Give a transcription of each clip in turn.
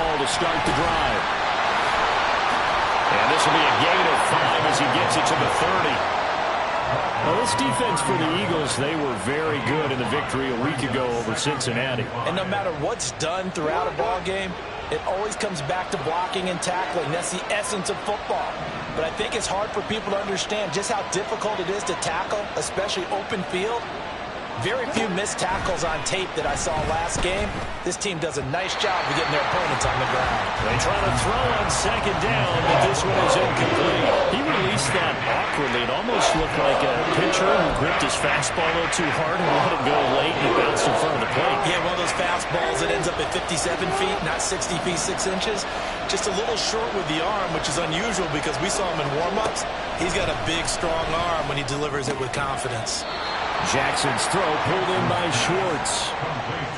Hall to start the drive. And this will be a gain of 5 as he gets it to the 30. Well, this defense for the Eagles, they were very good in the victory a week ago over Cincinnati. And no matter what's done throughout a ball game, it always comes back to blocking and tackling. That's the essence of football. But I think it's hard for people to understand just how difficult it is to tackle, especially open field. Very few missed tackles on tape that I saw last game. This team does a nice job of getting their opponents on the ground. They try to throw on second down, but this one is incomplete. He released that awkwardly. It almost looked like a pitcher who gripped his fastball a little too hard and let it go late and it bounced in front of the plate. Yeah, one of those fastballs that ends up at 57 feet, not 60 feet, 6 inches. Just a little short with the arm, which is unusual because we saw him in warm-ups. He's got a big, strong arm when he delivers it with confidence. Jackson's throw pulled in by Schwartz.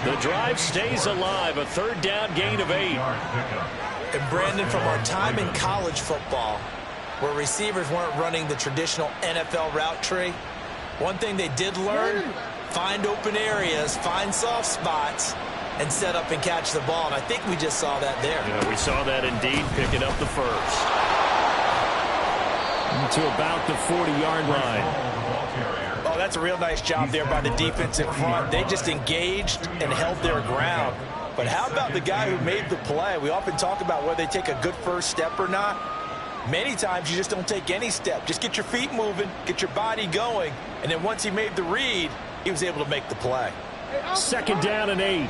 The drive stays alive, a third down gain of 8. And Brandon, from our time in college football, where receivers weren't running the traditional NFL route tree, one thing they did learn, find open areas, find soft spots, and set up and catch the ball. And I think we just saw that there. Yeah, we saw that indeed, picking up the first. To about the 40-yard line. Oh, that's a real nice job there by the defense in front. They just engaged and held their ground. But how about the guy who made the play? We often talk about whether they take a good first step or not. Many times you just don't take any step. Just get your feet moving, get your body going, and then once he made the read, he was able to make the play. Second down and 8.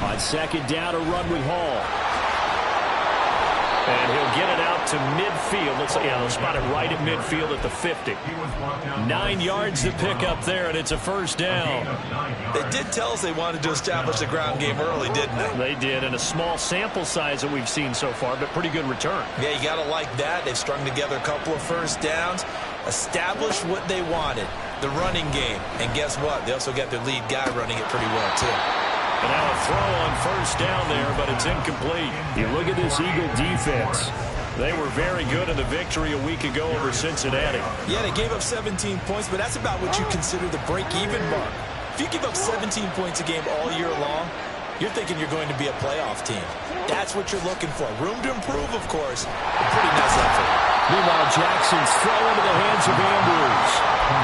On second down, a run with Hall. And he'll get it out to midfield. Looks like, yeah, they'll spot it right at midfield at the 50. 9 yards to pick up there, and it's a first down. They did tell us they wanted to establish the ground game early, didn't they? They did, and a small sample size that we've seen so far, but pretty good return. Yeah, you got to like that. They've strung together a couple of first downs, established what they wanted, the running game. And guess what? They also got their lead guy running it pretty well, too. And now a throw on first down there, but it's incomplete. You look at this Eagle defense. They were very good in the victory a week ago over Cincinnati. Yeah, they gave up 17 points, but that's about what you consider the break-even mark. If you give up 17 points a game all year long, you're thinking you're going to be a playoff team. That's what you're looking for. Room to improve, of course. A pretty nice effort. Meanwhile, Jackson's throw into the hands of Andrews.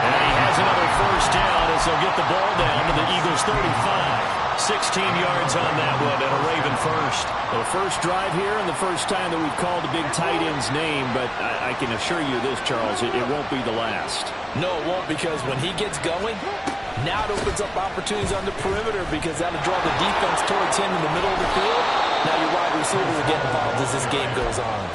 And he has another first down as they'll get the ball down to the Eagles' 35. 16 yards on that one and a Raven first. The first drive here and the first time that we've called the big tight end's name, but I can assure you this, Charles, it won't be the last. No, it won't, because when he gets going, now it opens up opportunities on the perimeter because that'll draw the defense towards him in the middle of the field. Now your wide receiver will get involved as this game goes on.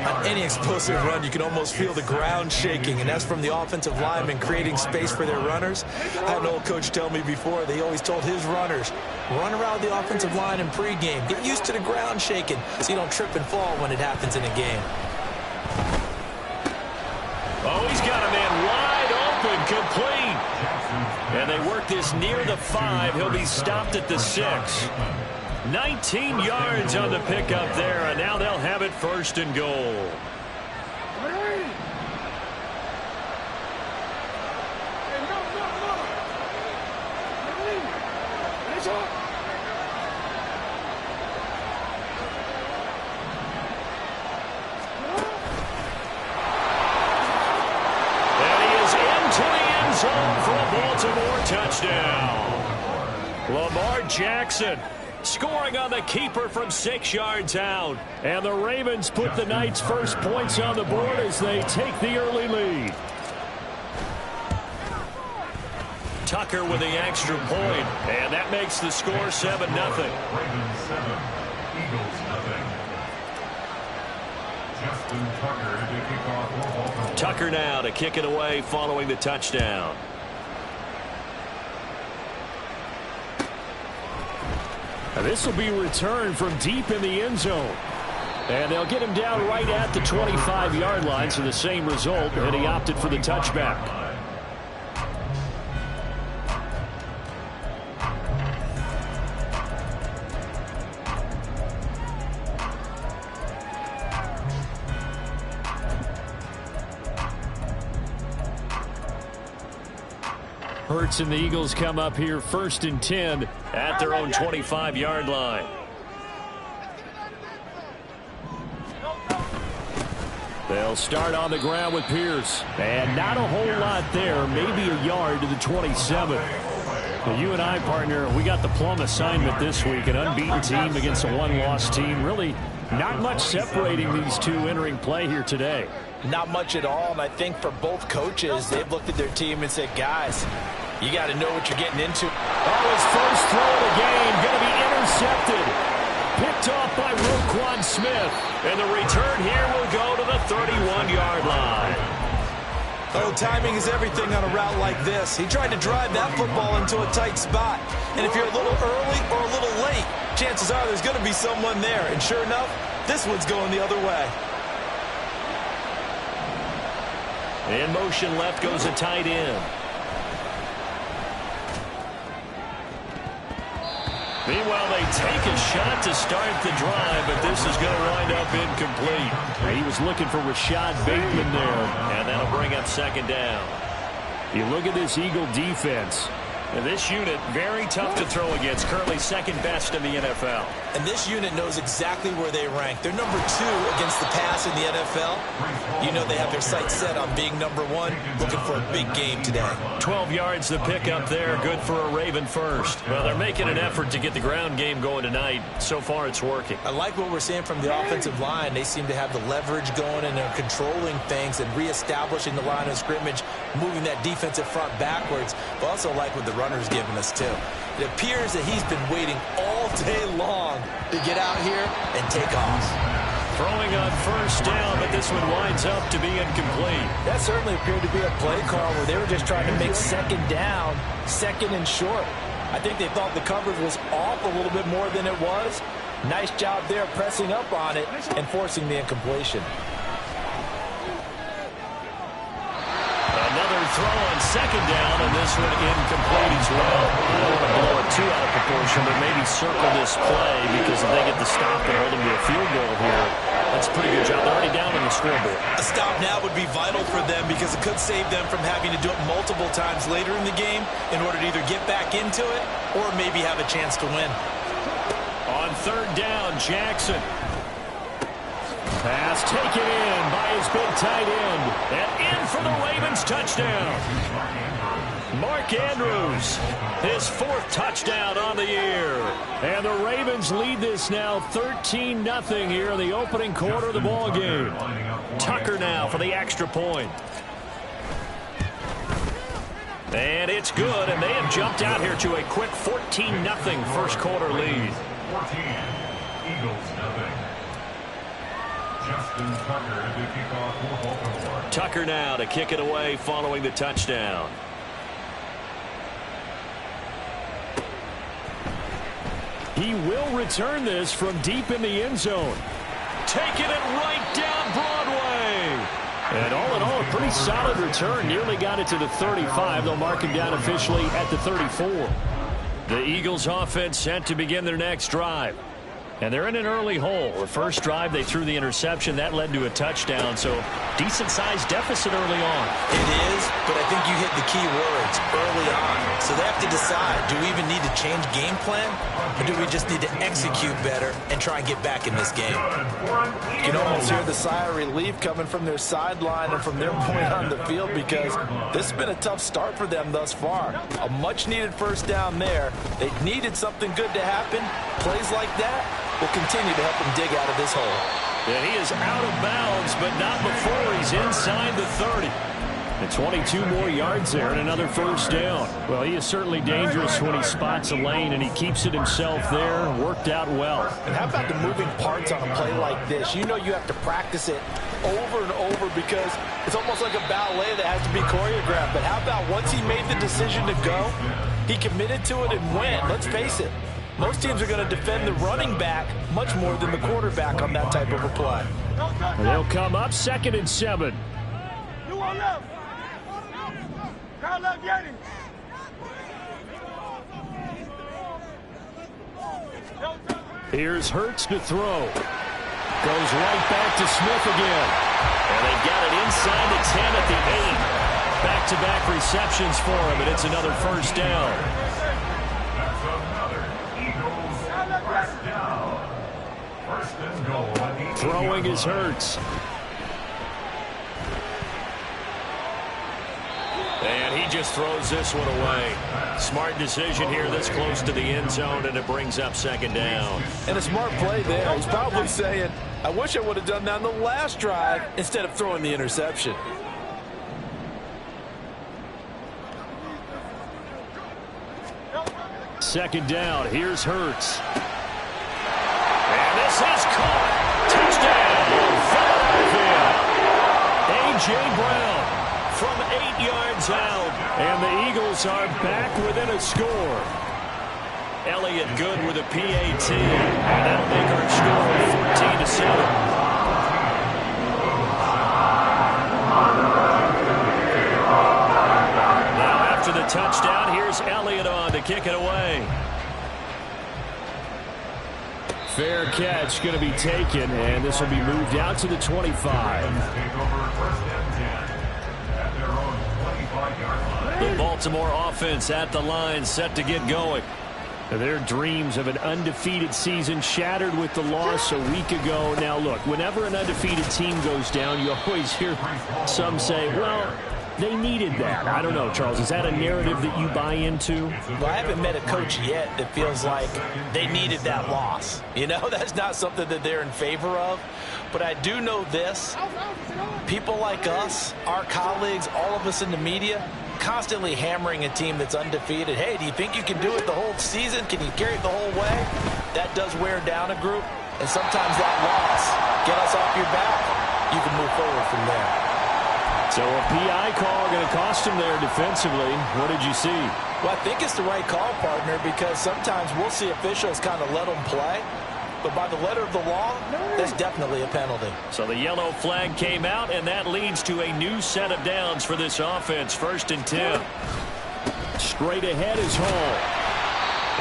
On any explosive run, you can almost feel the ground shaking, and that's from the offensive linemen creating space for their runners. I had an old coach tell me before, they always told his runners, run around the offensive line in pregame. Get used to the ground shaking so you don't trip and fall when it happens in a game. Oh, he's got a man wide open, complete. And they work this near the 5. He'll be stopped at the 6. 19 yards on the pickup there, and now they'll have it first and goal. And he is into the end zone for a Baltimore touchdown. Lamar Jackson scoring on the keeper from 6 yards out. And the Ravens put the Knights' first points on the board as they take the early lead. Tucker with the extra point, and that makes the score 7-0. Ravens 7, Eagles nothing. Justin Tucker to kick off for Baltimore. Tucker now to kick it away following the touchdown. This will be returned from deep in the end zone. And they'll get him down right at the 25-yard line, so the same result, and he opted for the touchback. Hurts and the Eagles come up here 1st and 10 at their own 25-yard line. They'll start on the ground with Pierce. And not a whole lot there, maybe a yard to the 27. Well, you and I, partner, we got the plum assignment this week. An unbeaten team against a one-loss team. Really not much separating these two entering play here today. Not much at all, and I think for both coaches, they've looked at their team and said, guys, you got to know what you're getting into. Oh, his first throw of the game going to be intercepted. Picked off by Roquan Smith. And the return here will go to the 31-yard line. Oh, timing is everything on a route like this. He tried to drive that football into a tight spot. And if you're a little early or a little late, chances are there's going to be someone there. And sure enough, this one's going the other way. In motion left goes a tight end. Meanwhile, they take a shot to start the drive, but this is going to wind up incomplete. He was looking for Rashad Bateman there, and that'll bring up 2nd down. You look at this Eagle defense. And this unit, very tough to throw against, currently 2nd best in the NFL. And this unit knows exactly where they rank. They're number 2 against the pass in the NFL. You know they have their sights set on being number 1, looking for a big game today. 12 yards to pick up there, good for a Raven first. Well, they're making an effort to get the ground game going tonight. So far, it's working. I like what we're seeing from the offensive line. They seem to have the leverage going, and they're controlling things and reestablishing the line of scrimmage, moving that defensive front backwards. But also like what the runner's giving us, too. It appears that he's been waiting all day long to get out here and take off. Throwing on 1st down, but this one winds up to be incomplete. That certainly appeared to be a play call where they were just trying to make 2nd down, 2nd and short. I think they thought the coverage was off a little bit more than it was. Nice job there pressing up on it and forcing the incompletion. Another throw on 2nd down, and this one incomplete as well. I don't want to blow it too out of proportion, but maybe circle this play, because if they get the stop and hold them to a field goal here, that's a pretty good job. They're already down on the scoreboard. A stop now would be vital for them, because it could save them from having to do it multiple times later in the game in order to either get back into it or maybe have a chance to win. On 3rd down, Jackson. Pass taken in by his big tight end. And in for the Ravens touchdown. Mark Andrews, his 4th touchdown on the year. And the Ravens lead this now 13-0 here in the opening quarter of the ball game. Tucker now for the extra point. And it's good, and they have jumped out here to a quick 14-0 first quarter lead. 14, Eagles nothing. Justin Tucker to kick off for Baltimore. Tucker now to kick it away following the touchdown. He will return this from deep in the end zone. Taking it right down Broadway. And all in all, a pretty solid return. Nearly got it to the 35. They'll mark him down officially at the 34. The Eagles offense set to begin their next drive. And they're in an early hole. The first drive, they threw the interception. That led to a touchdown. So decent-sized deficit early on. It is, but I think you hit the key words early on. So they have to decide, do we even need to change game plan? Or do we just need to execute better and try and get back in this game? You can almost hear the sigh of relief coming from their sideline and from their point on the field, because this has been a tough start for them thus far. A much-needed first down there. They needed something good to happen. Plays like that will continue to help them dig out of this hole. Yeah, he is out of bounds, but not before he's inside the 30. And 22 more yards there and another first down. Well, he is certainly dangerous when he spots a lane, and he keeps it himself there. Worked out well. And how about the moving parts on a play like this? You know you have to practice it over and over, because it's almost like a ballet that has to be choreographed. But how about once he made the decision to go, he committed to it and went. Let's face it. Most teams are going to defend the running back much more than the quarterback on that type of a play. They'll come up 2nd and 7. You on left. Crowd left, Yanni. Here's Hurts to throw. Goes right back to Smith again. And they've got it inside the 10 at the 8. Back-to-back receptions for him, and it's another first down. That's another Eagles first down. First and goal at the Throwing is Hurts. And he just throws this one away. Smart decision here this close to the end zone, and it brings up second down. And a smart play there. He's probably saying, I wish I would have done that on the last drive instead of throwing the interception. Second down, here's Hurts. And this is caught. Touchdown, Philadelphia. A.J. Brown from 8 yards out. And the Eagles are back within a score. Elliott good with a PAT. And that'll make our score 14-7. Now after the touchdown, here's Elliott on to kick it away. Fair catch going to be taken, and this will be moved out to the 25. take over first and 10 at their own 25-yard line. The Baltimore offense at the line, set to get going. Their dreams of an undefeated season shattered with the loss a week ago. Now, look, whenever an undefeated team goes down, you always hear some say, well, they needed that. I don't know, Charles. Is that a narrative that you buy into? Well, I haven't met a coach yet that feels like they needed that loss. You know, that's not something that they're in favor of. But I do know this. People like us, our colleagues, all of us in the media, constantly hammering a team that's undefeated. Hey, do you think you can do it the whole season? Can you carry it the whole way? That does wear down a group. And sometimes that loss, get us off your back, you can move forward from there. So a PI call going to cost him there defensively. What did you see? Well, I think it's the right call, partner, because sometimes we'll see officials kind of let them play. But by the letter of the law, that's definitely a penalty. So the yellow flag came out, and that leads to a new set of downs for this offense. First and 10. Straight ahead is Hall.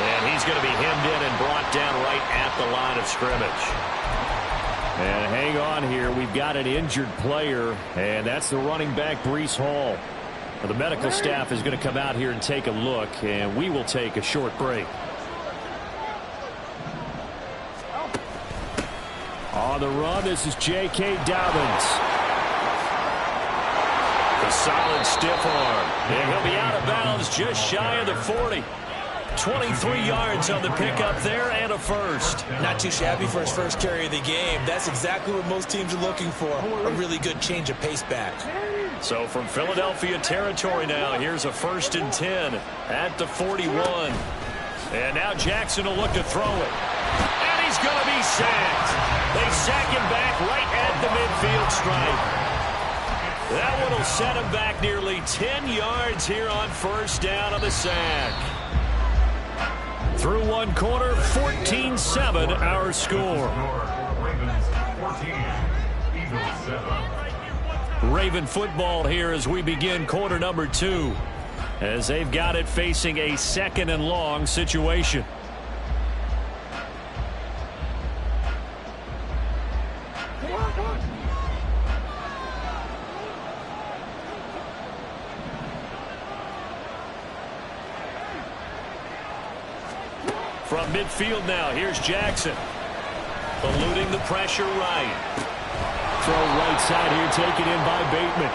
And he's going to be hemmed in and brought down right at the line of scrimmage. And hang on here. We've got an injured player, and that's the running back, Breece Hall. Well, the medical staff is going to come out here and take a look, and we will take a short break. On the run, this is J.K. Dobbins. The solid stiff arm. And he'll be out of bounds just shy of the 40. 23 yards on the pickup there and a first. Not too shabby for his first carry of the game. That's exactly what most teams are looking for. A really good change of pace back. So from Philadelphia territory now, here's a first and 10 at the 41. And now Jackson will look to throw it. And he's going to be sacked. They sack him back right at the midfield stripe. That one will set him back nearly 10 yards here on first down on the sack. Through one quarter, 14-7 our score. Ravens 14, Eagles 7. Raven football here as we begin quarter number 2. As they've got it facing a second and long situation. From midfield now, here's Jackson. Eluding the pressure right. Throw right side here, taken in by Bateman.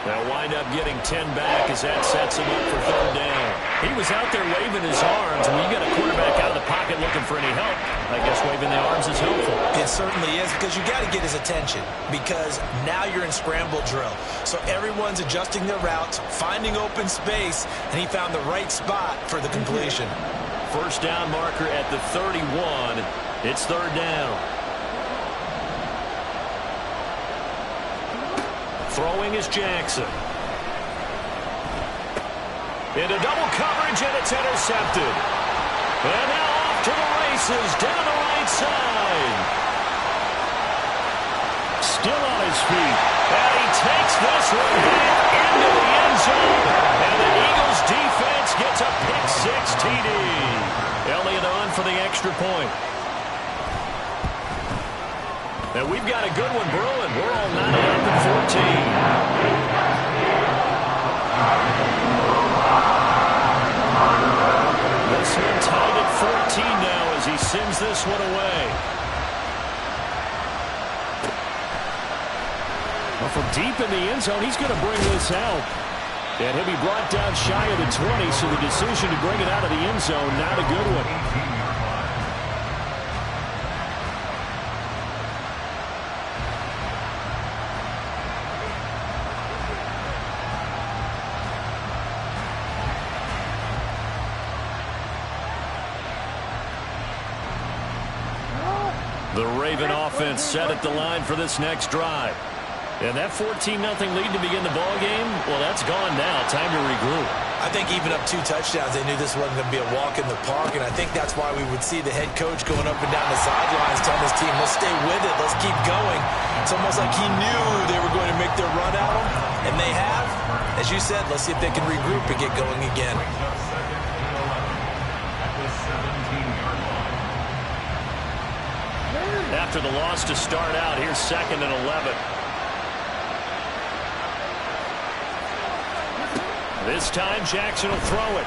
They'll wind up getting 10 back as that sets him up for third down. He was out there waving his arms. When you get a quarterback out of the pocket looking for any help, I guess waving the arms is helpful. It certainly is, because you got to get his attention, because now you're in scramble drill. So everyone's adjusting their routes, finding open space, and he found the right spot for the completion. First down marker at the 31. It's third down. Throwing is Jackson. Into double coverage, and it's intercepted. And now off to the races down the right side. Still on his feet. And he takes this one back into the end zone. And the Eagles defense gets a pick-6 TD. Elliott on for the extra point. And we've got a good one brewing. We're all knotted up at 14. This one tied at 14 now as he sends this one away. Well, from deep in the end zone, he's going to bring this out. And he'll be brought down shy of the 20, so the decision to bring it out of the end zone, not a good one. The Raven offense set at the line for this next drive. And that 14-0 lead to begin the ball game, well, that's gone now. Time to regroup. I think even up 2 touchdowns, they knew this wasn't going to be a walk in the park, and I think that's why we would see the head coach going up and down the sidelines telling his team, let's stay with it, let's keep going. It's almost like he knew they were going to make their run at him, and they have. As you said, let's see if they can regroup and get going again. After the loss to start out, here's 2nd and 11. This time, Jackson will throw it.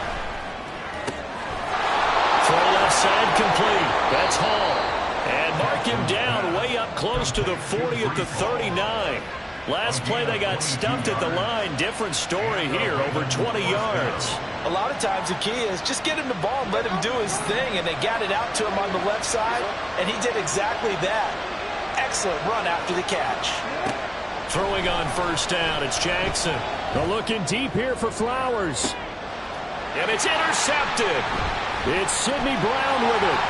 Throw left side complete. That's Hall. And mark him down way up close to the 40 at the 39. Last play, they got stumped at the line. Different story here, over 20 yards. A lot of times the key is just get him the ball and let him do his thing, and they got it out to him on the left side, and he did exactly that. Excellent run after the catch. Throwing on first down, it's Jackson. They're looking deep here for Flowers. And it's intercepted. It's Sidney Brown with it.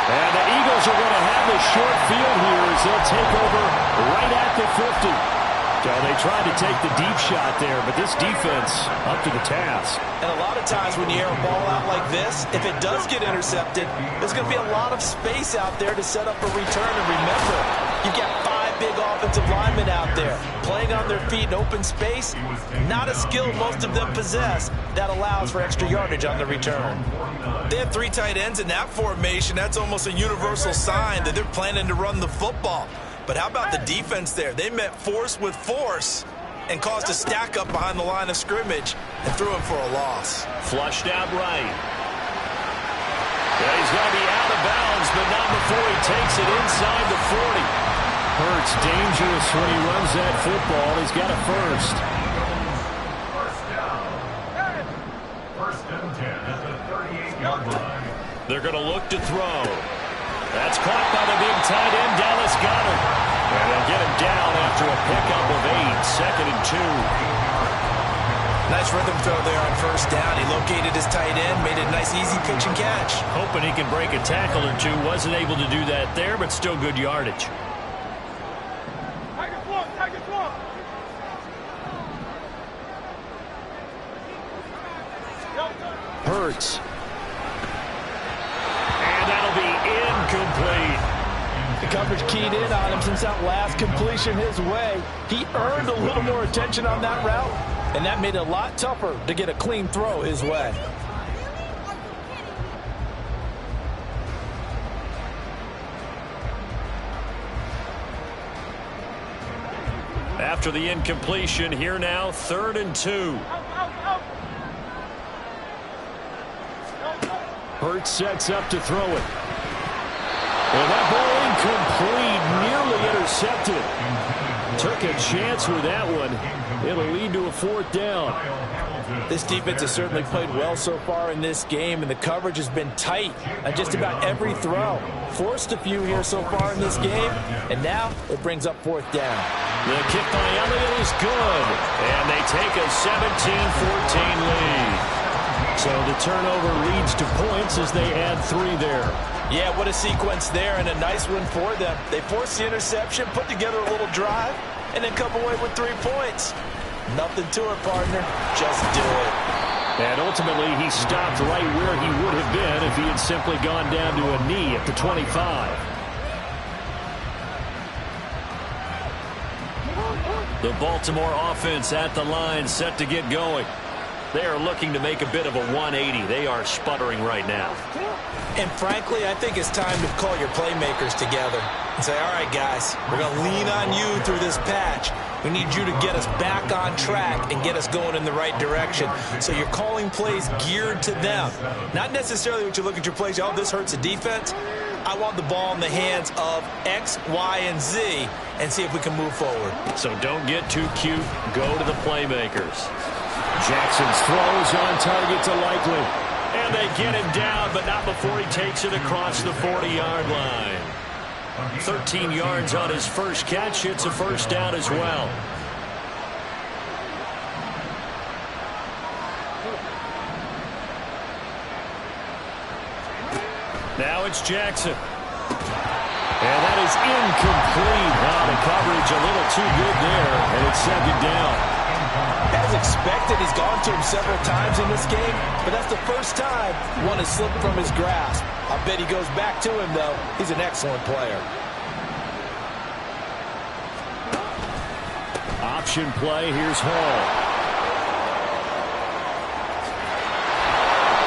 And the Eagles are going to have the short field here as they'll take over right at the 50. So they tried to take the deep shot there, but this defense up to the task. And a lot of times when you air a ball out like this, if it does get intercepted, there's going to be a lot of space out there to set up a return. And remember, you've got 5 big offensive linemen out there playing on their feet in open space. Not a skill most of them possess that allows for extra yardage on the return. They have 3 tight ends in that formation. That's almost a universal sign that they're planning to run the football. But how about the defense there? They met force with force and caused a stack up behind the line of scrimmage and threw him for a loss. Flushed out right. Yeah, he's going to be out of bounds, but not before he takes it inside the 40. Hurts dangerous when he runs that football. He's got a first. First down. 1st and 10 at the 38-yard line. They're going to look to throw. That's caught by the big tight end, Dallas Goedert. And they'll get him down after a pickup of 8, 2nd and 2. Nice rhythm throw there on first down. He located his tight end, made it a nice easy pitch and catch. Hoping he can break a tackle or two. Wasn't able to do that there, but still good yardage. Take it one. Hurts. And that'll be incomplete. The coverage keyed in on him since that last completion his way. He earned a little more attention on that route, and that made it a lot tougher to get a clean throw his way. After the incompletion, here now, 3rd and 2. Hurts sets up to throw it. And that ball incomplete, nearly intercepted. Took a chance with that one. It'll lead to a 4th down. This defense has certainly played well so far in this game, and the coverage has been tight on just about every throw. Forced a few here so far in this game, and now it brings up 4th down. The kick by Elliott is good, and they take a 17-14 lead. So the turnover leads to points as they add 3 there. Yeah, what a sequence there, and a nice one for them. They forced the interception, put together a little drive, and then come away with 3 points. Nothing to it, partner. Just do it. And ultimately, he stopped right where he would have been if he had simply gone down to a knee at the 25. The Baltimore offense at the line, set to get going. They are looking to make a bit of a 180. They are sputtering right now. And frankly, I think it's time to call your playmakers together and say, all right, guys, we're going to lean on you through this patch. We need you to get us back on track and get us going in the right direction. So you're calling plays geared to them. Not necessarily what you look at your plays, oh, this hurts the defense. I want the ball in the hands of X, Y, and Z and see if we can move forward. So don't get too cute. Go to the playmakers. Jackson's throws on target to Likely. And they get him down, but not before he takes it across the 40-yard line. 13 yards on his first catch. It's a first down as well. Now it's Jackson. And that is incomplete. Wow, the coverage a little too good there, and it's second down. As expected, he's gone to him several times in this game, but that's the first time one has slipped from his grasp. I bet he goes back to him, though. He's an excellent player. Option play. Here's Hall.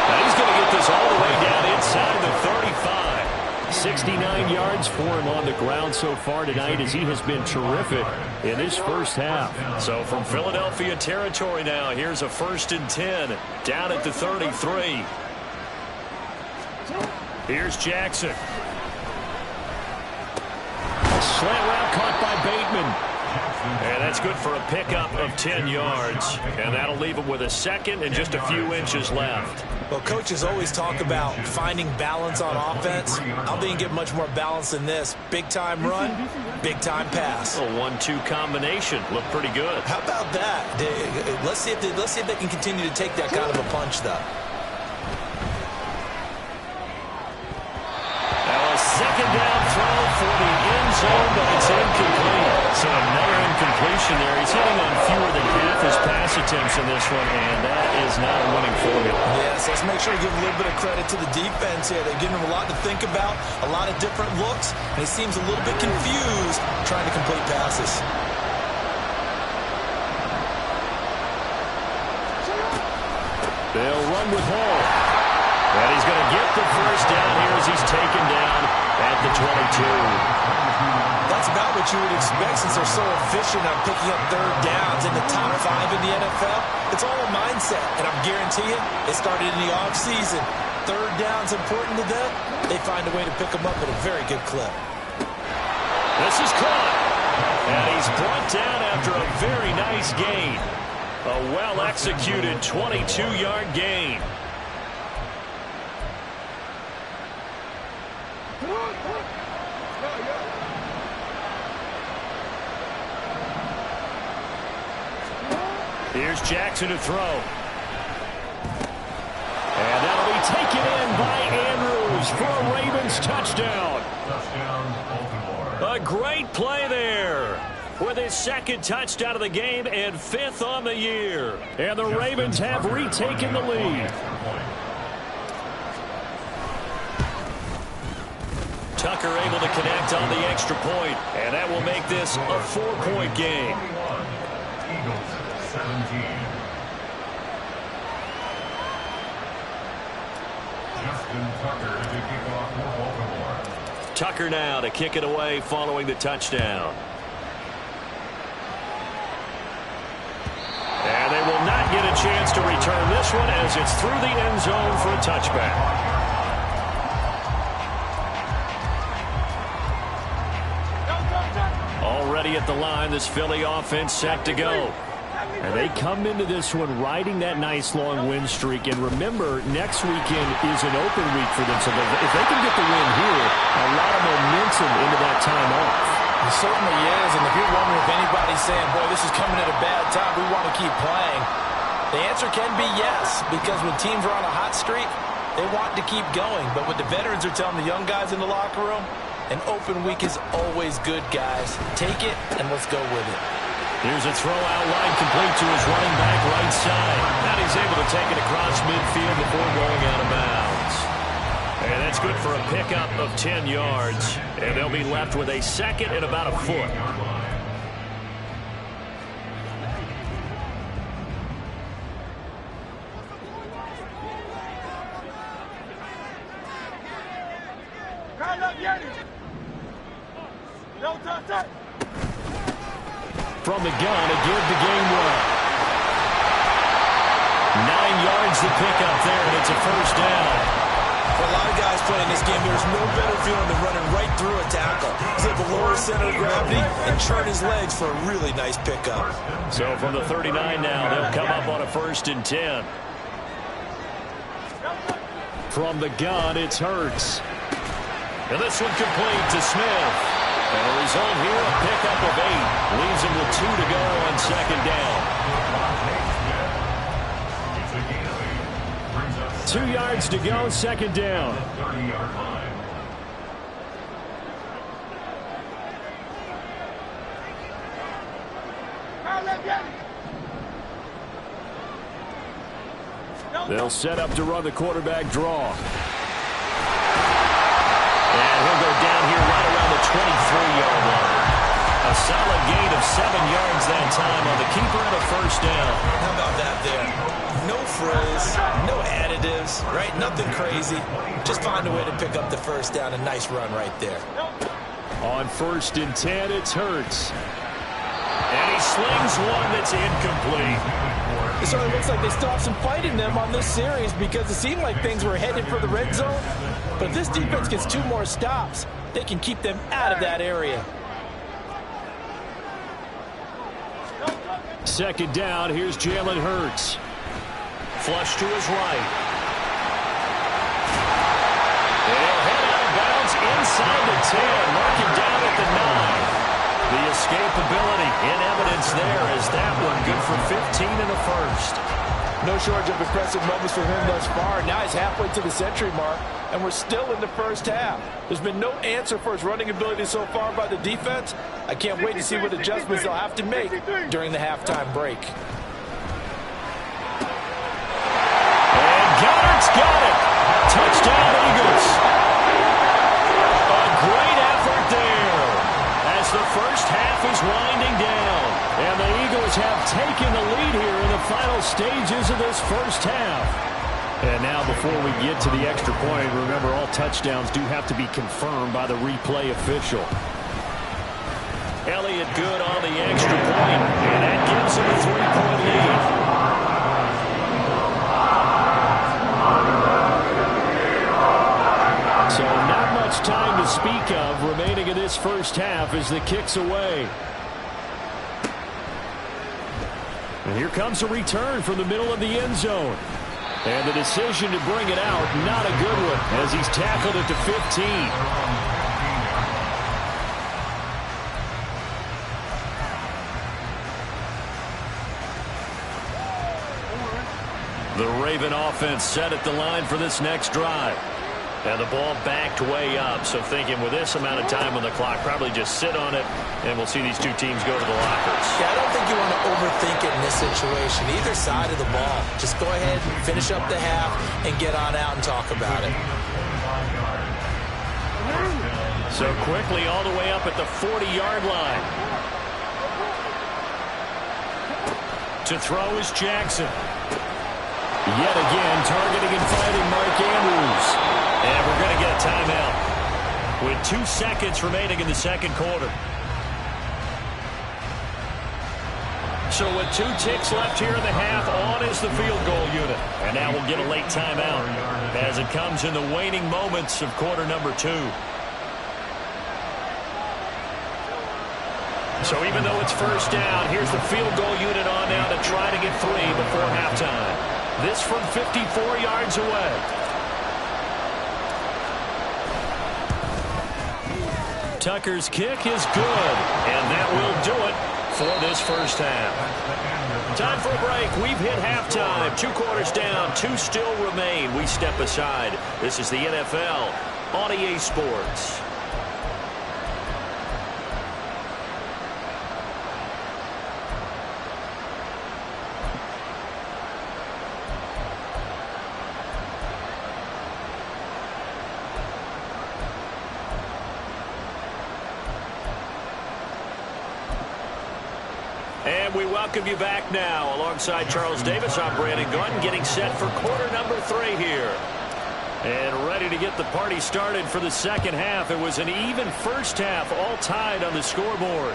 Now he's going to get this all the way down inside the 35. 69 yards for him on the ground so far tonight as he has been terrific in this first half. So from Philadelphia territory now, here's a 1st and 10 down at the 33. Here's Jackson. A slant route caught by Bateman. And that's good for a pickup of 10 yards. And that'll leave him with a second and just a few inches left. Well, coaches always talk about finding balance on offense. I don't think you get much more balance than this. Big-time run, big-time pass. A 1-2 combination. Looked pretty good. How about that? Let's see if they can continue to take that kind of a punch, though. Now a second down throw for the end zone, but it's incomplete. So another incompletion there. He's hitting on fewer than half his pass attempts in this one, and that is not a winning formula. Yes, let's make sure to give a little bit of credit to the defense here. They're giving him a lot to think about, a lot of different looks, and he seems a little bit confused trying to complete passes. They'll run with Hall. And he's going to get the first down here as he's taken down at the 22. That's about what you would expect since they're so efficient on picking up third downs in the top 5 in the NFL. It's all a mindset, and I'm guaranteeing it started in the offseason. Third down's important to them. They find a way to pick them up at a very good clip. This is caught. And he's brought down after a very nice gain. A well-executed 22-yard gain. Here's Jackson to throw. And that'll be taken in by Andrews for a Ravens touchdown. A great play there with his second touchdown of the game and 5th on the year. And the Ravens have retaken the lead. Tucker able to connect on the extra point, and that will make this a 4-point game. Eagles 17. Justin Tucker to kick off for Baltimore. Tucker now to kick it away following the touchdown. And they will not get a chance to return this one as it's through the end zone for a touchback. Already at the line, this Philly offense set to go. And they come into this one riding that nice long win streak. And remember, next weekend is an open week for them. So if they can get the win here, a lot of momentum into that time off. It certainly is. And if you're wondering if anybody's saying, boy, this is coming at a bad time, we want to keep playing, the answer can be yes. Because when teams are on a hot streak, they want to keep going. But what the veterans are telling the young guys in the locker room, an open week is always good, guys. Take it, and let's go with it. Here's a throw out line complete to his running back right side. And he's able to take it across midfield before going out of bounds. And that's good for a pickup of 10 yards. And they'll be left with a second and about a foot. From the gun to give the game one. 9 yards to pick up there, and it's a first down. For a lot of guys playing this game, there's no better feeling than running right through a tackle. He's able to lower center of gravity and churn his legs for a really nice pickup. So from the 39 now, they'll come up on a 1st and 10. From the gun, it's Hurts. And this one complete to Smith. And the result here, a pickup of 8. Leaves him with 2 to go on 2nd down. 2 yards to go, 2nd down. 30-yard line. They'll set up to run the quarterback draw. And he'll go down here right around the 23-yard line. A solid gain of 7 yards that time on the keeper and a 1st down. How about that there? No frills, no additives, right? Nothing crazy. Just find a way to pick up the 1st down. A nice run right there. On 1st and 10, it's Hurts. And he slings one that's incomplete. It certainly looks like they still have some fight in them on this series because it seemed like things were headed for the red zone. But if this defense gets 2 more stops, they can keep them out of that area. 2nd down, here's Jalen Hurts. Flush to his right. They'll head out of bounds inside the 10. Mark him down at the 9. The escapability in evidence there as that one good for 15 and a 1st. No shortage of impressive moments from him thus far. Now he's halfway to the century mark, and we're still in the 1st half. There's been no answer for his running ability so far by the defense. I can't wait to see what adjustments they'll have to make during the halftime break. And Goddard's got it. Touchdown, Eagles. A great effort there as the 1st half is winding down. And the Eagles have taken the lead here in the final stages of this 1st half. And now before we get to the extra point, remember all touchdowns do have to be confirmed by the replay official. Elliott good on the extra point, and that gives him a 3-point lead. So not much time to speak of remaining in this 1st half as the kick's away. And here comes a return from the middle of the end zone. And the decision to bring it out, not a good one, as he's tackled it to 15. The Raven offense set at the line for this next drive. And the ball backed way up, so thinking with this amount of time on the clock, probably just sit on it, and we'll see these 2 teams go to the lockers. Yeah, I don't think you want to overthink it in this situation. Either side of the ball. Just go ahead and finish up the half and get on out and talk about it. So quickly all the way up at the 40-yard line. To throw is Jackson. Yet again, targeting and fighting Mark Andrews. And we're going to get a timeout with 2 seconds remaining in the 2nd quarter. So with 2 ticks left here in the half, on is the field goal unit. And now we'll get a late timeout as it comes in the waning moments of quarter number 2. So even though it's 1st down, here's the field goal unit on now to try to get 3 before halftime. This from 54 yards away. Tucker's kick is good, and that will do it for this 1st half. Time for a break. We've hit halftime. 2 quarters down, 2 still remain. We step aside. This is the NFL on EA Sports. And we welcome you back now. Alongside Charles Davis, I'm Brandon Gunn, getting set for quarter number 3 here. And ready to get the party started for the second half. It was an even first half, all tied on the scoreboard.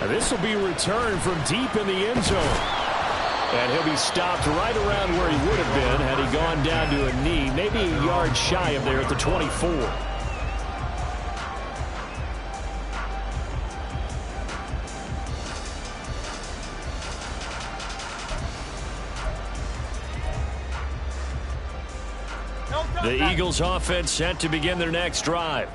This will be returned from deep in the end zone. And he'll be stopped right around where he would have been had he gone down to a knee, maybe a yard shy of there at the 24. The Eagles offense set to begin their next drive.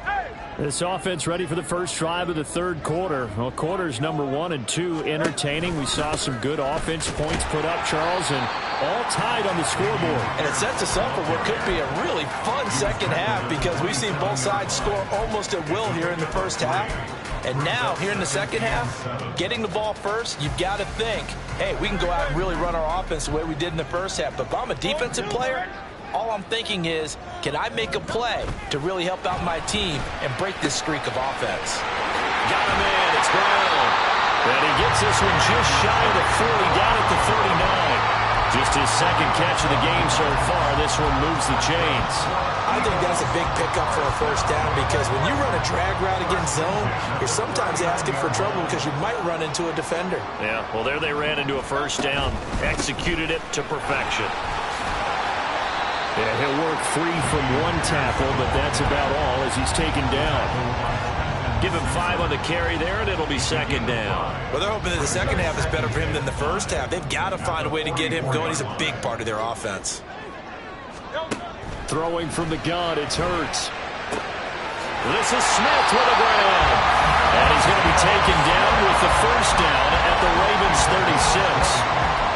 This offense ready for the first drive of the third quarter. Well, quarters number 1 and 2 entertaining. We saw some good offense points put up, Charles, and all tied on the scoreboard. And it sets us up for what could be a really fun second half because we've seen both sides score almost at will here in the first half. And now, here in the second half, getting the ball first, you've got to think, hey, we can go out and really run our offense the way we did in the first half. But if I'm a defensive player, all I'm thinking is, can I make a play to really help out my team and break this streak of offense? Got him in. It's Brown. And he gets this one just shy of the 40, down at the 39. Just his second catch of the game so far. This one moves the chains. I think that's a big pickup for a first down because when you run a drag route against zone, you're sometimes asking for trouble because you might run into a defender. Yeah, well, there they ran into a first down. Executed it to perfection. Yeah, he'll work free from one tackle, but that's about all as he's taken down. Give him 5 on the carry there, and it'll be second down. Well, they're hoping that the second half is better for him than the first half. They've got to find a way to get him going. He's a big part of their offense. Throwing from the gun, it's Hurts. This is Smith with a grab. And he's going to be taken down with the first down at the Ravens 36.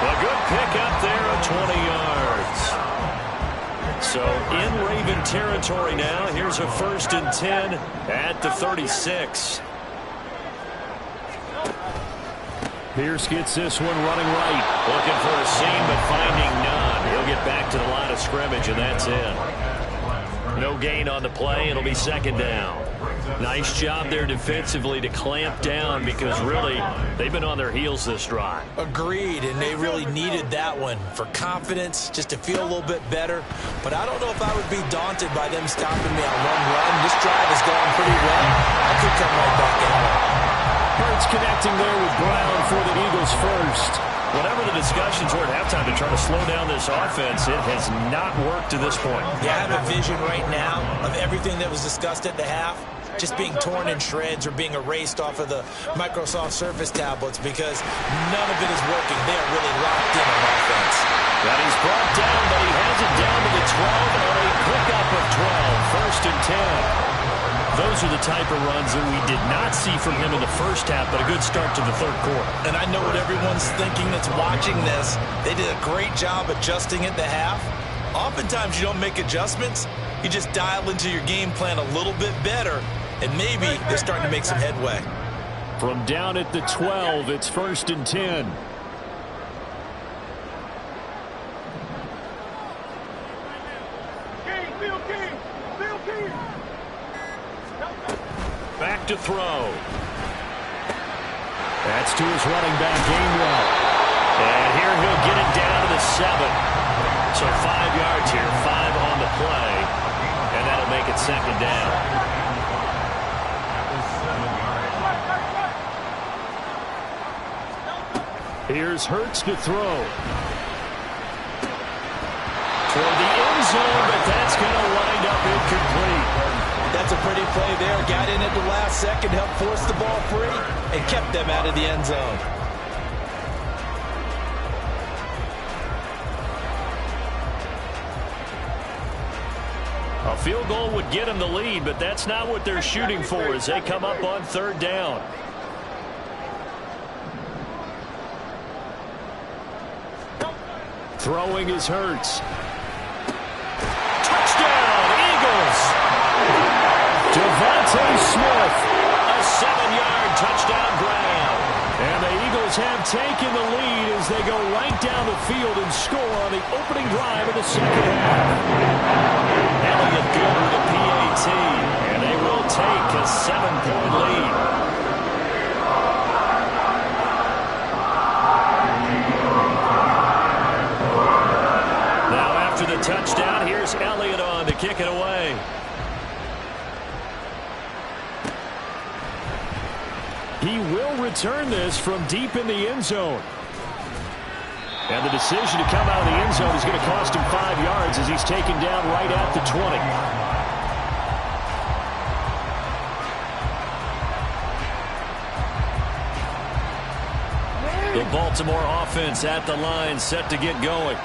A good pickup there of 20 yards. So in Raven territory now. Here's a 1st and 10 at the 36. Pierce gets this one running right. Looking for a seam, but finding none. He'll get back to the line of scrimmage, and that's in. No gain on the play. It'll be second down. Nice job there defensively to clamp down because really they've been on their heels this drive. Agreed, and they really needed that one for confidence, just to feel a little bit better. But I don't know if I would be daunted by them stopping me on one run. This drive has gone pretty well. I could come right back at it. Hurts connecting there with Brown for the Eagles first. Whatever the discussions were at halftime to try to slow down this offense, it has not worked to this point. Yeah, I have a vision right now of everything that was discussed at the half just being torn in shreds or being erased off of the Microsoft Surface tablets because none of it is working. They are really locked in on offense. And he's brought down, but he has it down to the 12 on a pickup of 12. 1st and 10. Those are the type of runs that we did not see from him in the first half, but a good start to the third quarter. And I know what everyone's thinking that's watching this. They did a great job adjusting at the half. Oftentimes you don't make adjustments. You just dial into your game plan a little bit better, and maybe they're starting to make some headway. From down at the 12, it's 1st and 10. Back to throw. That's to his running back, Gainwell. And here he'll get it down to the 7. So 5 yards here, 5 on the play. And that'll make it second down. Here's Hurts to throw. Toward the end zone, but that's going to wind up incomplete. That's a pretty play there. Got in at the last second, helped force the ball free, and kept them out of the end zone. A field goal would get them the lead, but that's not what they're shooting for as they come up on 3rd down. Throwing is Hurts. Touchdown, Eagles! Devontae Smith, a 7-yard touchdown grab. And the Eagles have taken the lead as they go right down the field and score on the opening drive of the second half. Elliott good with a PAT, and they will take a 7-point lead. after the touchdown. Here's Elliott on to kick it away. He will return this from deep in the end zone. And the decision to come out of the end zone is going to cost him 5 yards as he's taken down right at the 20. The Baltimore offense at the line, set to get going.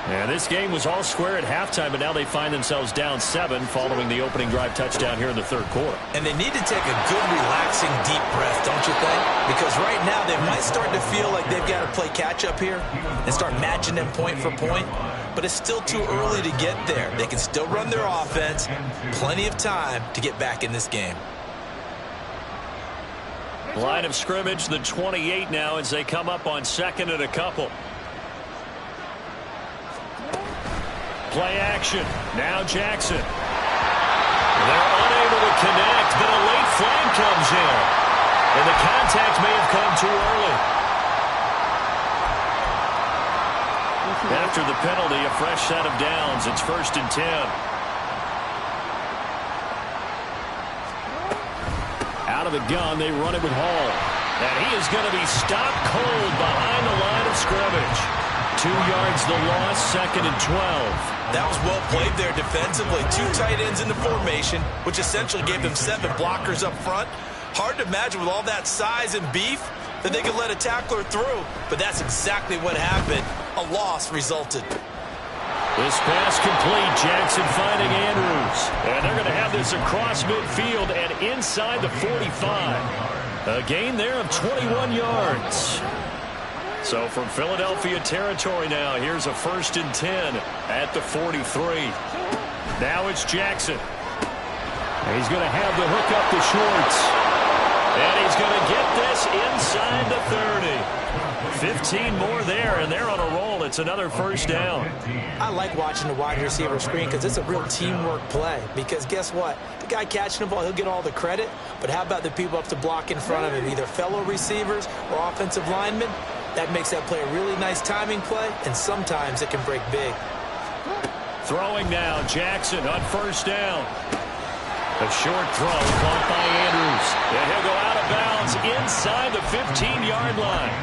And this game was all square at halftime, but now they find themselves down 7 following the opening drive touchdown here in the third quarter. And they need to take a good, relaxing, deep breath, don't you think? Because right now they might start to feel like they've got to play catch-up here and start matching them point for point. But it's still too early to get there. They can still run their offense. Plenty of time to get back in this game. Line of scrimmage, the 28 now as they come up on 2nd and a couple. Play action. Now Jackson. They're unable to connect, but a late flag comes in. And the contact may have come too early. After the penalty, a fresh set of downs. It's 1st and 10. Out of the gun, they run it with Hall. And he is going to be stopped cold behind the line of scrimmage. 2 yards the loss, 2nd and 12. That was well played there defensively. 2 tight ends in the formation, which essentially gave them 7 blockers up front. Hard to imagine with all that size and beef that they could let a tackler through. But that's exactly what happened. A loss resulted. This pass complete. Jackson finding Andrews. And they're going to have this across midfield and inside the 45. A gain there of 21 yards. So from Philadelphia territory now, here's a 1st and 10 at the 43. Now it's Jackson. He's going to have the hook up the shorts. And he's going to get this inside the 30. 15 more there, and they're on a roll. It's another 1st down. I like watching the wide receiver screen because it's a real teamwork play. Because guess what? The guy catching the ball, he'll get all the credit. But how about the people up to block in front of him, either fellow receivers or offensive linemen? That makes that play a really nice timing play, and sometimes it can break big. Throwing now, Jackson on 1st down. A short throw caught by Andrews. And he'll go out of bounds inside the 15-yard line.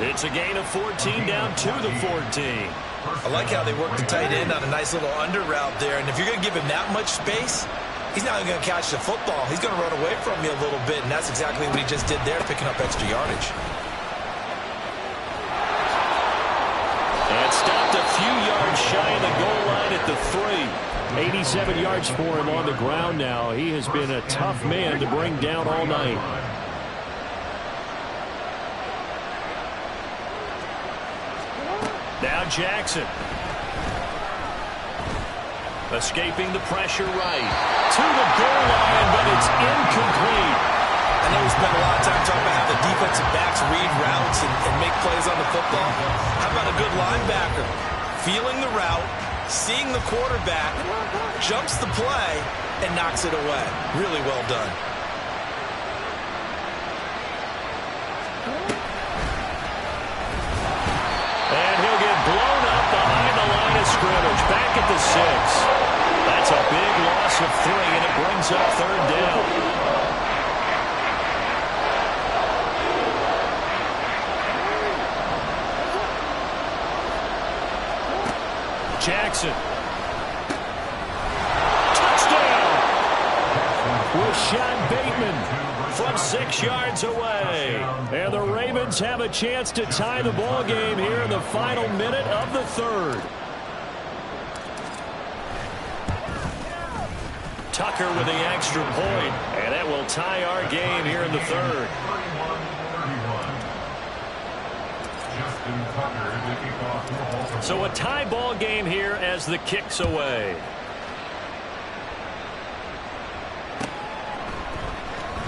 It's a gain of 14 down to the 14. I like how they work the tight end on a nice little under route there. And if you're going to give him that much space, he's not going to catch the football. He's going to run away from you a little bit, and that's exactly what he just did there, picking up extra yardage. And stopped a few yards shy of the goal line at the 3. 87 yards for him on the ground now. He has been a tough man to bring down all night. Now Jackson. Escaping the pressure right. To the goal line, but it's incomplete. I know we spent a lot of time talking about how the defensive backs read routes and make plays on the football. How about a good linebacker? Feeling the route, seeing the quarterback, jumps the play, and knocks it away. Really well done. And he'll get blown up behind the line of scrimmage. Back at the 6. That's a big loss of 3, and it brings up 3rd down. Jackson. Touchdown! Rashad Bateman from 6 yards away. And the Ravens have a chance to tie the ball game here in the final minute of the 3rd. Tucker with the extra point, and that will tie our game here in the 3rd. So a tie ball game here as the kick's away.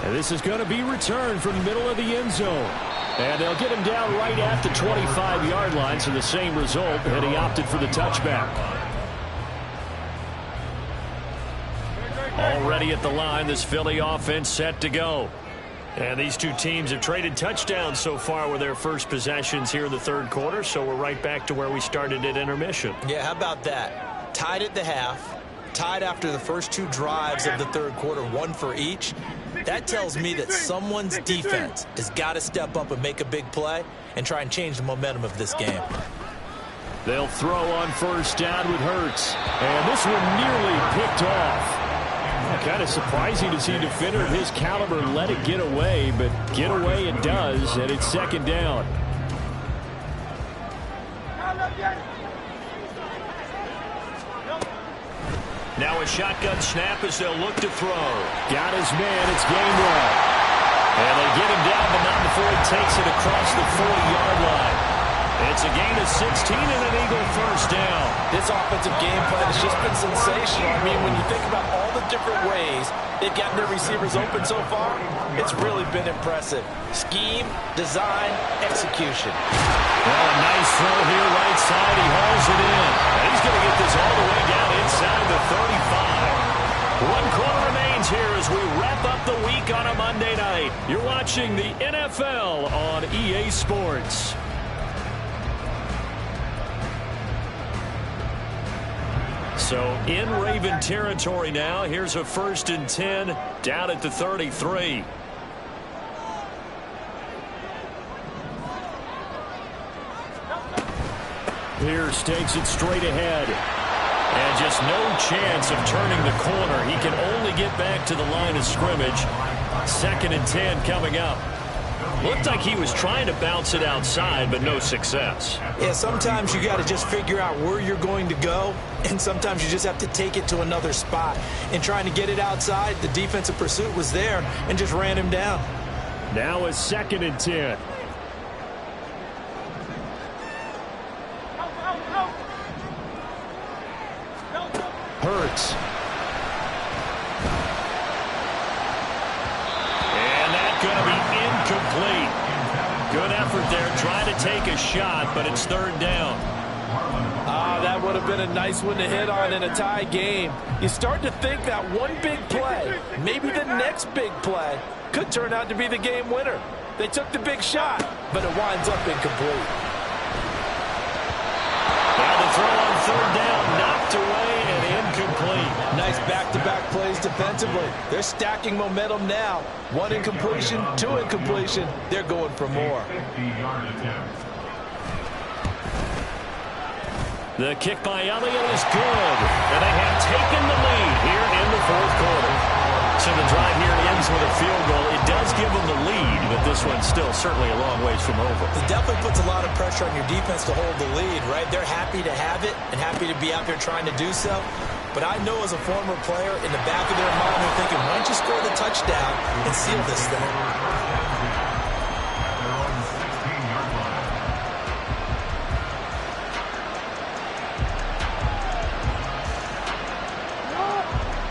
And this is going to be returned from the middle of the end zone. And they'll get him down right at the 25-yard line, so the same result, and he opted for the touchback. Already at the line, this Philly offense set to go. And these two teams have traded touchdowns so far with their first possessions here in the third quarter, so we're right back to where we started at intermission. Yeah, how about that? Tied at the half, tied after the first two drives of the third quarter, one for each. That tells me that someone's defense has got to step up and make a big play and try and change the momentum of this game. They'll throw on first down with Hurts. And this one nearly picked off. Kind of surprising to see a defender of his caliber let it get away, but get away it does, and it's second down. Now a shotgun snap as they'll look to throw. Got his man, it's Gainwell. And they get him down, but not before he takes it across the 40-yard line. It's a gain of 16 and an Eagle first down. This offensive game plan has just been sensational. I mean, when you think about all the different ways they've gotten their receivers open so far, it's really been impressive. Scheme, design, execution. Well, a nice throw here right side. He hauls it in. He's going to get this all the way down inside the 35. 1 quarter remains here as we wrap up the week on a Monday night. You're watching the NFL on EA Sports. So in Raven territory now. Here's a 1st and 10 down at the 33. Pierce takes it straight ahead. And just no chance of turning the corner. He can only get back to the line of scrimmage. 2nd and 10 coming up. Looked like he was trying to bounce it outside, but no success. Yeah, sometimes you got to just figure out where you're going to go, and sometimes you just have to take it to another spot. In trying to get it outside, the defensive pursuit was there and just ran him down. Now a 2nd and 10. Hurts. And that's going to be incomplete. Good effort there, trying to take a shot, but it's 3rd down. That would have been a nice one to hit on in a tie game. You start to think that one big play, maybe the next big play, could turn out to be the game winner. They took the big shot, but it winds up incomplete. Now the throw on 3rd down, knocked away and incomplete. Nice back-to-back plays defensively. They're stacking momentum now. 1 incompletion, 2 incompletion. They're going for more. 50-yard attempt. The kick by Elliott is good. And they have taken the lead here in the 4th quarter. So the drive here ends with a field goal. It does give them the lead, but this one's still certainly a long ways from over. It definitely puts a lot of pressure on your defense to hold the lead, right? They're happy to have it and happy to be out there trying to do so. But I know as a former player, in the back of their mind, they're thinking, why don't you score the touchdown and seal this thing?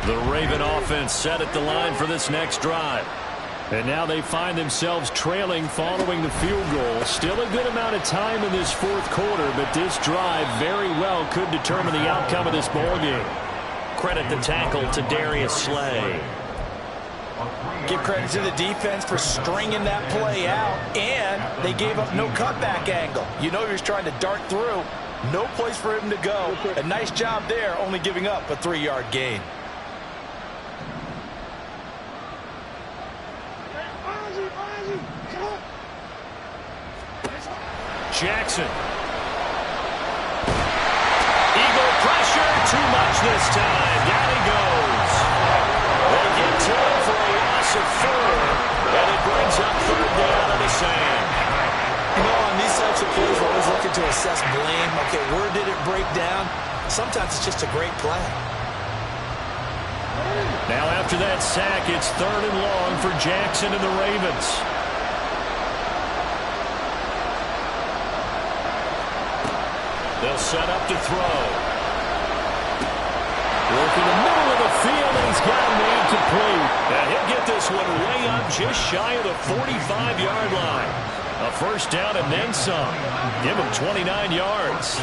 The Raven offense set at the line for this next drive. And now they find themselves trailing following the field goal. Still a good amount of time in this 4th quarter, but this drive very well could determine the outcome of this ballgame. Credit the tackle to Darius Slay. Give credit to the defense for stringing that play out, and they gave up no cutback angle. You know he was trying to dart through. No place for him to go. A nice job there, only giving up a 3-yard gain. Jackson. Eagle pressure, too much this time. Down he goes. They get to him for a loss of 4, and it brings up 3rd down in the sand. You know, on these types of plays, we're always looking to assess blame. Okay, where did it break down? Sometimes it's just a great play. Now after that sack, it's 3rd and long for Jackson and the Ravens. They'll set up to throw. Work in the middle of the field, and he's got an incomplete. And he'll get this one way up just shy of the 45-yard line. A 1st down and then some. Give him 29 yards.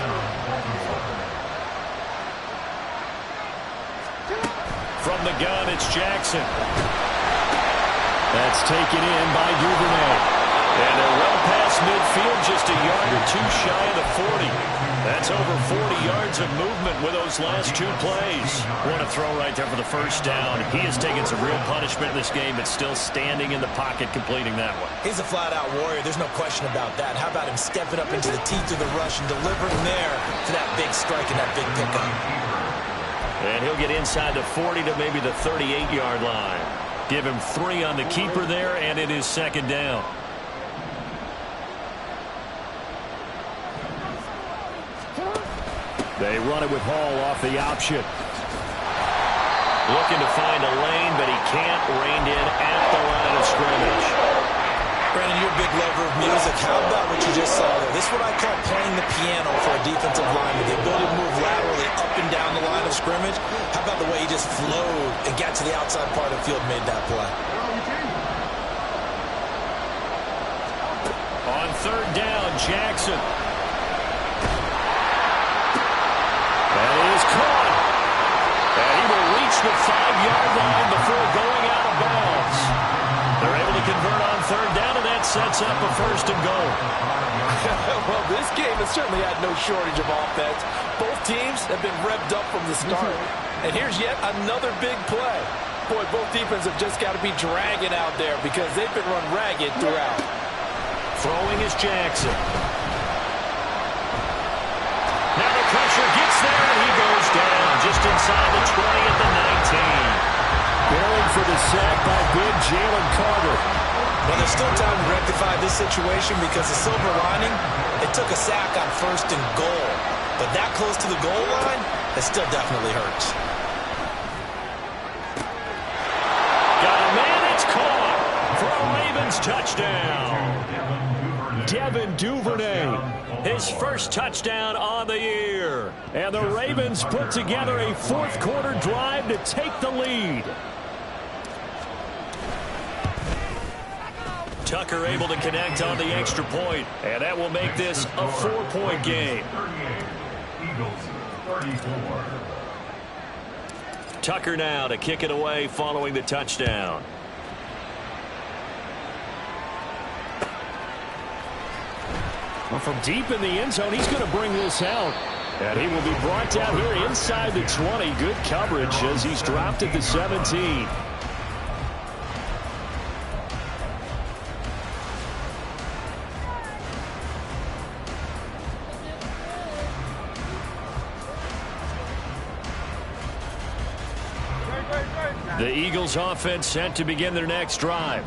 From the gun, it's Jackson. That's taken in by Duvernay. And they're well past midfield, just a yard or two shy of the 40. That's over 40 yards of movement with those last two plays. What a throw right there for the first down. He has taken some real punishment in this game, but still standing in the pocket completing that one. He's a flat-out warrior. There's no question about that. How about him stepping up into the teeth of the rush and delivering there to that big strike and that big pickup? And he'll get inside the 40 to maybe the 38-yard line. Give him 3 on the keeper there, and it is second down. They run it with Hall off the option. Looking to find a lane, but he can't. Reined in at the line of scrimmage. Brandon, you're a big lover of music. How about what you just saw there? This is what I call playing the piano for a defensive lineman. The ability to move laterally up and down the line of scrimmage. How about the way he just flowed and got to the outside part of the field and made that play? On third down, Jackson. That is caught. And he will reach the 5-yard line before going out of bounds. They're able to convert on third down, and that sets up a first and goal. Well, this game has certainly had no shortage of offense. Both teams have been revved up from the start. And here's yet another big play. Boy, both defenses have just got to be dragging out there because they've been run ragged throughout. Throwing is Jackson. Now the pressure gets there, and he goes down just inside the 20 at the 19. Buried for the sack by big Jalen Carter. Well, there's still time to rectify this situation because the silver lining, it took a sack on first and goal. But that close to the goal line, it still definitely hurts. Got a man, it's caught for a Ravens touchdown. Devin Duvernay, his first touchdown on the year. And the Ravens put together a fourth-quarter drive to take the lead. Tucker able to connect on the extra point, and that will make this a 4-point game. Eagles 34. Tucker now to kick it away following the touchdown. Well, from deep in the end zone, he's going to bring this out. And he will be brought down here inside the 20. Good coverage as he's dropped at the 17. The Eagles offense set to begin their next drive.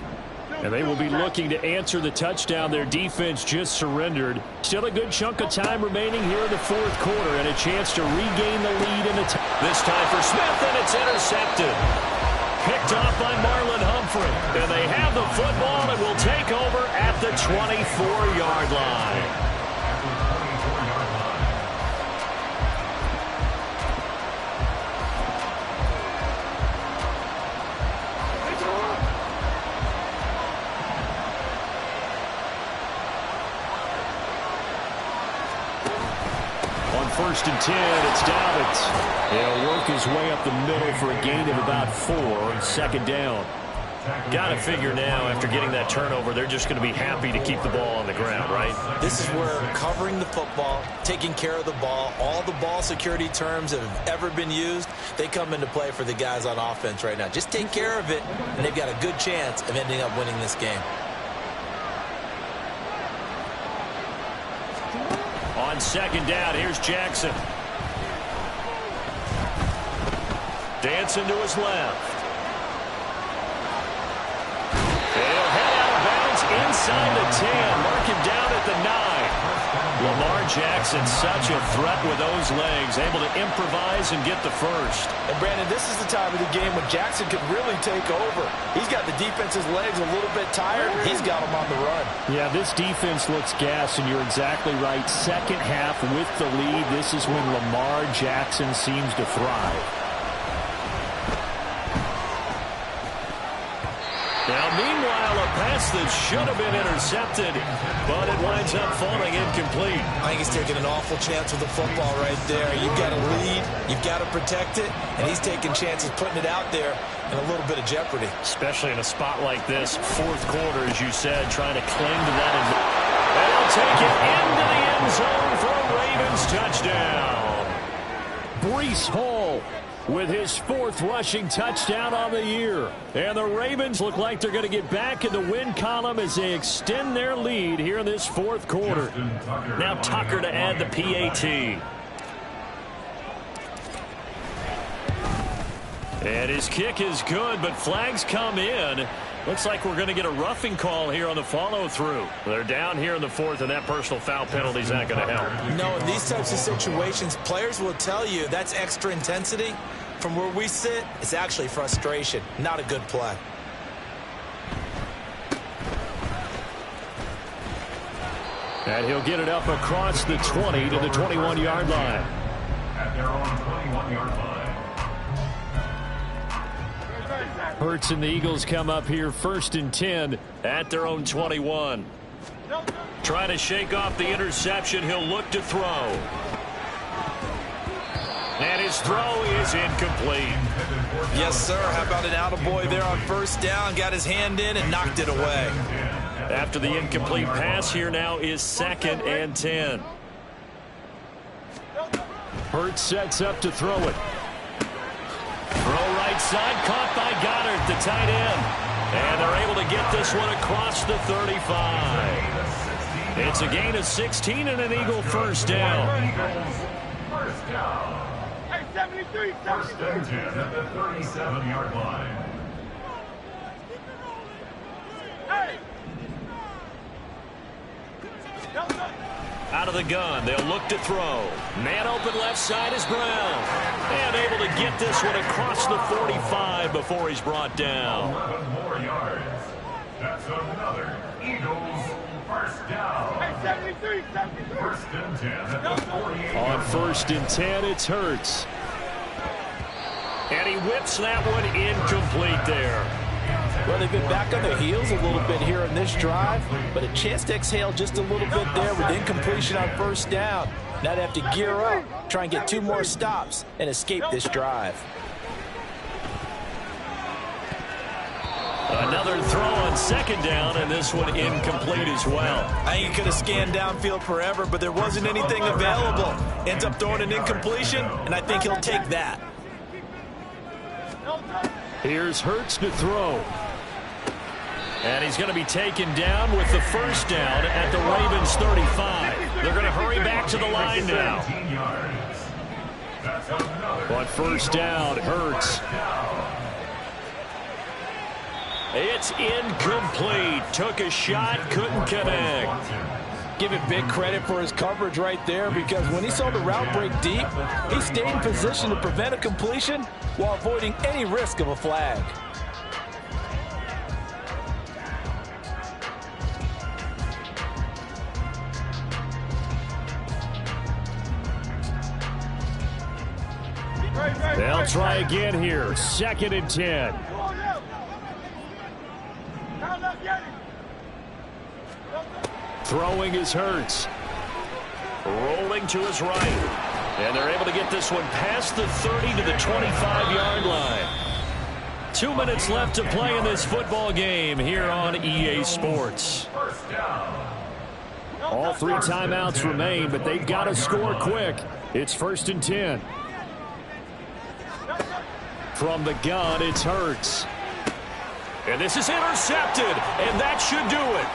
And they will be looking to answer the touchdown their defense just surrendered. Still a good chunk of time remaining here in the fourth quarter and a chance to regain the lead in the this time for Smith, and it's intercepted. Picked off by Marlon Humphrey. And they have the football and will take over at the 24-yard line. First and 10, it's Dobbins. He'll work his way up the middle for a gain of about 4. Second down. Got to figure now, after getting that turnover, they're just going to be happy to keep the ball on the ground, right? This is where covering the football, taking care of the ball, all the ball security terms that have ever been used, they come into play for the guys on offense right now. Just take care of it, and they've got a good chance of ending up winning this game. On second down, here's Jackson. Dancing to his left. He'll head out of bounds inside the 10. Mark him down at the 9. Lamar Jackson, such a threat with those legs, able to improvise and get the first. And Brandon, this is the time of the game when Jackson could really take over. He's got the defense's legs a little bit tired. He's got them on the run. Yeah, this defense looks gassed, and you're exactly right. Second half with the lead, this is when Lamar Jackson seems to thrive. Now, meanwhile, a pass pass that should have been intercepted, but it winds up falling incomplete. I think he's taking an awful chance with the football right there. You've got to lead, you've got to protect it, and he's taking chances putting it out there in a little bit of jeopardy. Especially in a spot like this, fourth quarter, as you said, trying to cling to that. And they'll take it into the end zone for a Ravens touchdown. Breece Hall with his fourth rushing touchdown on the year. And the Ravens look like they're going to get back in the win column as they extend their lead here in this fourth quarter. Now Tucker to add the PAT. And his kick is good, but flags come in. Looks like we're going to get a roughing call here on the follow-through. They're down here in the fourth, and that personal foul penalty is not going to help. No, in these types of situations, players will tell you that's extra intensity. From where we sit, it's actually frustration, not a good play. And he'll get it up across the 20 to the 21-yard line. At their own 21-yard line. Hurts and the Eagles come up here 1st and 10 at their own 21. Trying to shake off the interception. He'll look to throw. And his throw is incomplete. Yes, sir. How about an attaboy there on first down? Got his hand in and knocked it away. After the incomplete pass, here now is 2nd and 10. Hurts sets up to throw it. Throw right side, caught by Goddard, the tight end. And they're able to get this one across the 35. It's a gain of 16 and an Eagle first down. First down. Hey, 73, 73. First and 10 at the 37-yard line. Hey. Out of the gun, they'll look to throw. Man open left side is Brown. And able to get this one across the 45 before he's brought down. 11 more yards. That's another Eagles first down. Hey, 73, 73. First and 10 at the 48. On 1st and 10, it's Hurts. And he whips that one incomplete there. Well, they've been back on their heels a little bit here in this drive, but a chance to exhale just a little bit there with incompletion on first down. Now they have to gear up, try and get 2 more stops, and escape this drive. Another throw on 2nd down, and this one incomplete as well. I think he could have scanned downfield forever, but there wasn't anything available. Ends up throwing an incompletion, and I think he'll take that. Here's Hurts to throw. And he's going to be taken down with the first down at the Ravens 35. They're going to hurry back to the line now. 17 yards. That's another. On first down, Hurts. It's incomplete. Took a shot, couldn't connect. Give it big credit for his coverage right there, because when he saw the route break deep, he stayed in position to prevent a completion while avoiding any risk of a flag. They'll try again here. 2nd and 10. Throwing is Hurts. Rolling to his right. And they're able to get this one past the 30 to the 25-yard line. 2 minutes left to play in this football game here on EA Sports. First down. All 3 timeouts remain, but they've got to score quick. It's 1st and 10. From the gun, it's Hurts. And this is intercepted, and that should do it.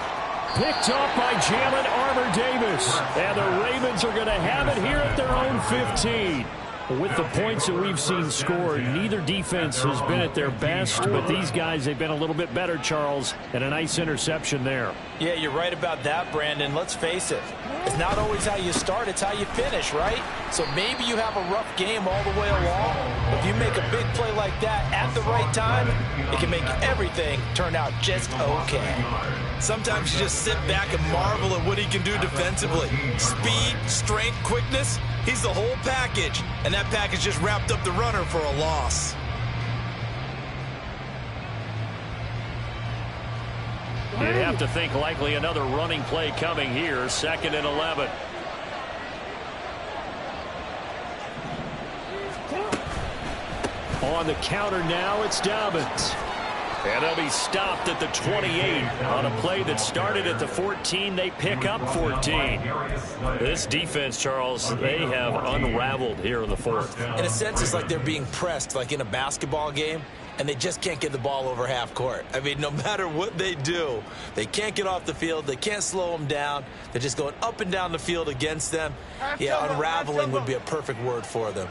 Picked up by Jalen Armour-Davis. And the Ravens are going to have it here at their own 15. With the points that we've seen scored, neither defense has been at their best, but these guys, they've been a little bit better, Charles, and a nice interception there. Yeah, you're right about that, Brandon. Let's face it. It's not always how you start, it's how you finish, right? So maybe you have a rough game all the way along, but if you make a big play like that at the right time, it can make everything turn out just okay. Sometimes you just sit back and marvel at what he can do defensively. Speed, strength, quickness, he's the whole package. And that package just wrapped up the runner for a loss. You'd have to think likely another running play coming here. 2nd and 11. On the counter now, it's Dobbins. And they'll be stopped at the 28 on a play that started at the 14. They pick up 14. This defense, Charles, they have unraveled here in the 4th. In a sense, it's like they're being pressed like in a basketball game, and they just can't get the ball over half court. I mean, no matter what they do, they can't get off the field. They can't slow them down. They're just going up and down the field against them. Yeah, unraveling would be a perfect word for them.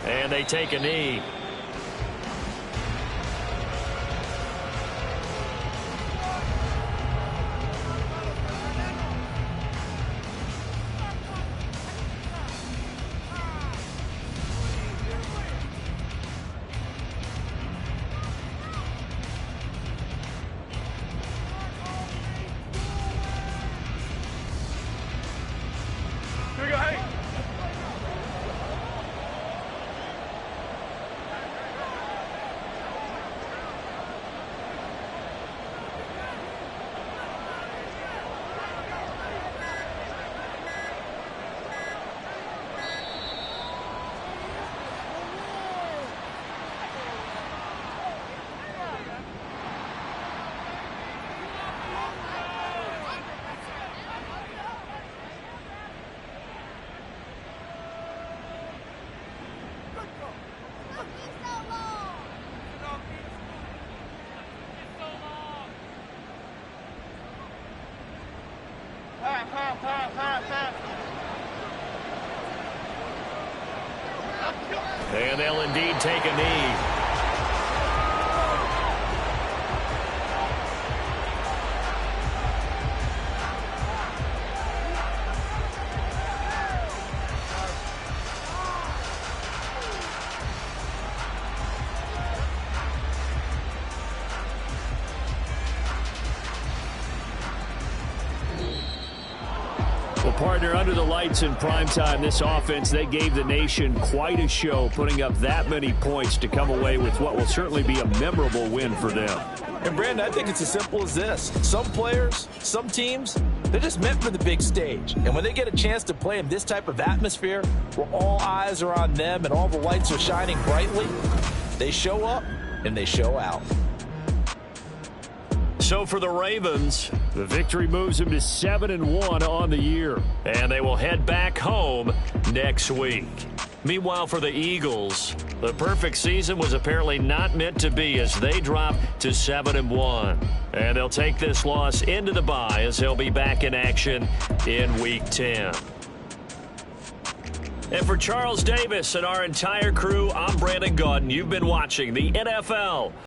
And they take a knee. Here we go, hey. And they'll indeed take a knee. Well, partner, under the lights in primetime, this offense, they gave the nation quite a show, putting up that many points to come away with what will certainly be a memorable win for them. And, Brandon, I think it's as simple as this. Some players, some teams, they're just meant for the big stage. And when they get a chance to play in this type of atmosphere, where all eyes are on them and all the lights are shining brightly, they show up and they show out. So for the Ravens, the victory moves them to 7-1 on the year. And they will head back home next week. Meanwhile, for the Eagles, the perfect season was apparently not meant to be as they drop to 7-1. And they'll take this loss into the bye as they'll be back in action in Week 10. And for Charles Davis and our entire crew, I'm Brandon Gaudin. You've been watching the NFL